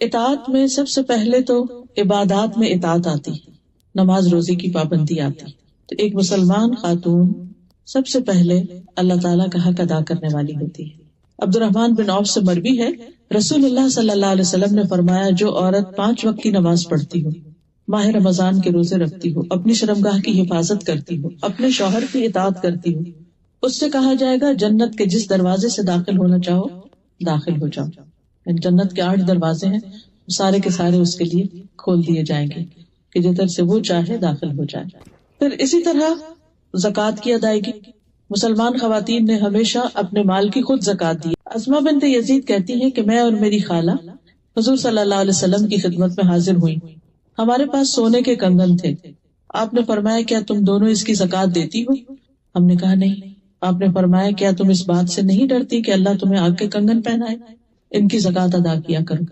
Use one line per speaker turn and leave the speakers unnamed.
इताअत में सबसे पहले तो इबादात में इताअत आती है, नमाज रोजे की पाबंदी आती। तो एक मुसलमान खातून सबसे पहले अल्लाह ताला का हक अदा करने वाली होती है। अब्दुर्रहमान बिन औफ से मरवी है, रसूलुल्लाह सल्लल्लाहु अलैहि वसल्लम ने फरमाया, जो औरत 5 वक्त की नमाज पढ़ती हो, माह रमजान के रोजे रखती हो, अपनी शर्मगाह की हिफाजत करती हो, अपने शौहर की इताअत करती हो, उससे कहा जाएगा जन्नत के जिस दरवाजे से दाखिल होना चाहो दाखिल हो जाओ। जन्नत के 8 दरवाजे हैं, सारे के सारे उसके लिए खोल दिए जाएंगे कि जिधर से वो चाहे दाखिल हो जाए। फिर इसी तरह ज़कात की अदायगी, मुसलमान खवातीन ने हमेशा अपने माल की खुद ज़कात दी। अस्मा बिन्त यजीद कहती हैं कि मैं और मेरी खाला हुजूर सल्लल्लाहु अलैहि वसल्लम की खिदमत में हाजिर हुई। हमारे पास सोने के कंगन थे। आपने फरमाया, क्या तुम दोनों इसकी ज़कात देती हो? हमने कहा नहीं। आपने फरमाया, क्या तुम इस बात से नहीं डरती कि अल्लाह तुम्हें आग के कंगन पहनाए? इनकी ज़कात अदा किया करो।